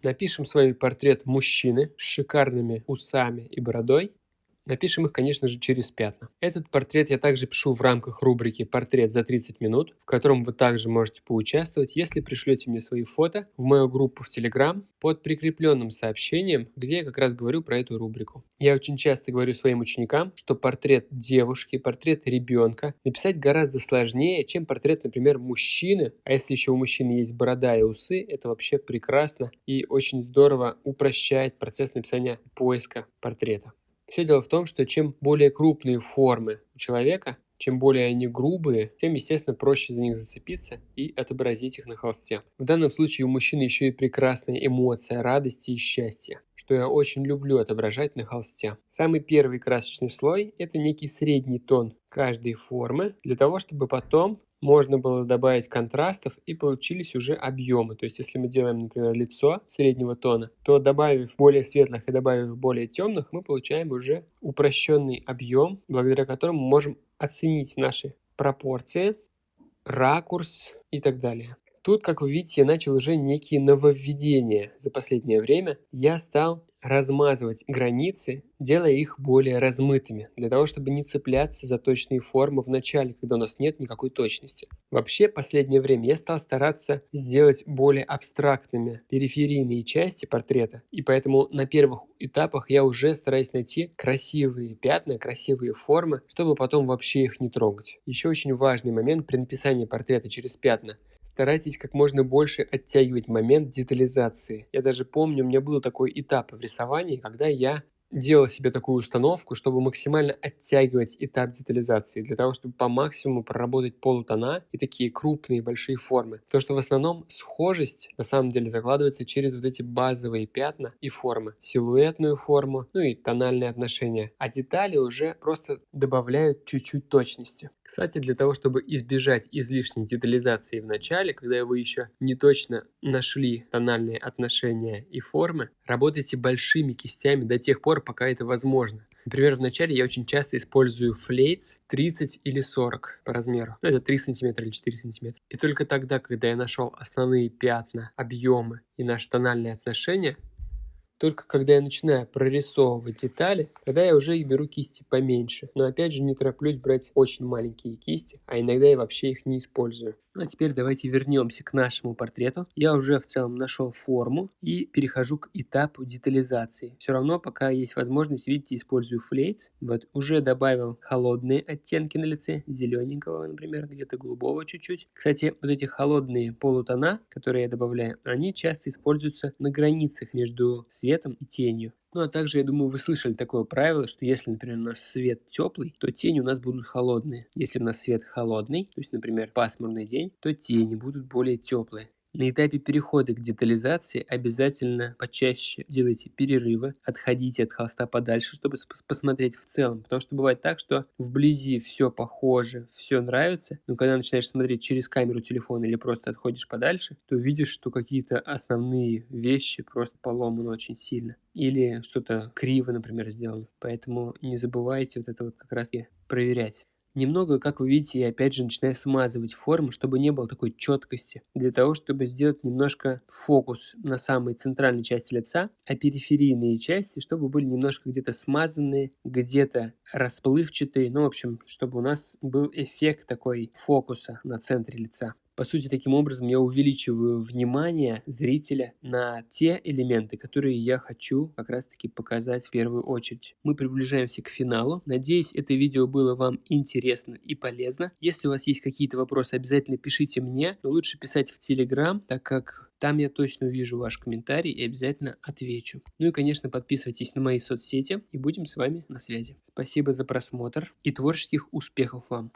Напишем с вами портрет мужчины с шикарными усами и бородой. Напишем их, конечно же, через пятна. Этот портрет я также пишу в рамках рубрики «Портрет за 30 минут», в котором вы также можете поучаствовать, если пришлете мне свои фото в мою группу в Telegram под прикрепленным сообщением, где я как раз говорю про эту рубрику. Я очень часто говорю своим ученикам, что портрет девушки, портрет ребенка написать гораздо сложнее, чем портрет, например, мужчины. А если еще у мужчины есть борода и усы, это вообще прекрасно и очень здорово упрощает процесс написания поиска портрета. Все дело в том, что чем более крупные формы у человека, чем более они грубые, тем, естественно, проще за них зацепиться и отобразить их на холсте. В данном случае у мужчины еще и прекрасная эмоция радости и счастья, что я очень люблю отображать на холсте. Самый первый красочный слой – это некий средний тон каждой формы, для того, чтобы потом можно было добавить контрастов и получились уже объемы. То есть, если мы делаем, например, лицо среднего тона, то добавив более светлых и добавив более темных, мы получаем уже упрощенный объем, благодаря которому мы можем оценить наши пропорции, ракурс и так далее. Тут, как вы видите, я начал уже некие нововведения за последнее время. Я стал размазывать границы, делая их более размытыми, для того, чтобы не цепляться за точные формы в начале, когда у нас нет никакой точности. Вообще, последнее время я стал стараться сделать более абстрактными периферийные части портрета, и поэтому на первых этапах я уже стараюсь найти красивые пятна, красивые формы, чтобы потом вообще их не трогать. Еще очень важный момент при написании портрета через пятна. Старайтесь как можно больше оттягивать момент детализации. Я даже помню, у меня был такой этап в рисовании, когда я делал себе такую установку, чтобы максимально оттягивать этап детализации, для того, чтобы по максимуму проработать полутона и такие крупные большие формы. То, что в основном схожесть на самом деле закладывается через вот эти базовые пятна и формы. Силуэтную форму, ну и тональные отношения. А детали уже просто добавляют чуть-чуть точности. Кстати, для того, чтобы избежать излишней детализации в начале, когда вы еще не точно нашли тональные отношения и формы, работайте большими кистями до тех пор, пока это возможно. Например, в начале я очень часто использую флейц 30 или 40 по размеру. Ну, это 3 см или 4 см. И только тогда, когда я нашел основные пятна, объемы и наши тональные отношения, только когда я начинаю прорисовывать детали, тогда я уже и беру кисти поменьше. Но опять же не тороплюсь брать очень маленькие кисти, а иногда я вообще их не использую. Ну а теперь давайте вернемся к нашему портрету. Я уже в целом нашел форму и перехожу к этапу детализации. Все равно, пока есть возможность, видите, использую флейц. Вот уже добавил холодные оттенки на лице, зелененького, например, где-то голубого чуть-чуть. Кстати, вот эти холодные полутона, которые я добавляю, они часто используются на границах между светом и тенью. Ну а также, я думаю, вы слышали такое правило, что если, например, у нас свет теплый, то тени у нас будут холодные. Если у нас свет холодный, то есть, например, пасмурный день, то тени будут более теплые. На этапе перехода к детализации обязательно почаще делайте перерывы, отходите от холста подальше, чтобы посмотреть в целом. Потому что бывает так, что вблизи все похоже, все нравится, но когда начинаешь смотреть через камеру телефона или просто отходишь подальше, то видишь, что какие-то основные вещи просто поломаны очень сильно. Или что-то криво, например, сделано. Поэтому не забывайте вот это вот как раз и проверять. Немного, как вы видите, я опять же начинаю смазывать форму, чтобы не было такой четкости, для того, чтобы сделать немножко фокус на самой центральной части лица, а периферийные части, чтобы были немножко где-то смазанные, где-то расплывчатые, ну, в общем, чтобы у нас был эффект такой фокуса на центре лица. По сути, таким образом я увеличиваю внимание зрителя на те элементы, которые я хочу как раз-таки показать в первую очередь. Мы приближаемся к финалу. Надеюсь, это видео было вам интересно и полезно. Если у вас есть какие-то вопросы, обязательно пишите мне, но лучше писать в Telegram, так как там я точно увижу ваш комментарий и обязательно отвечу. Ну и, конечно, подписывайтесь на мои соцсети и будем с вами на связи. Спасибо за просмотр и творческих успехов вам!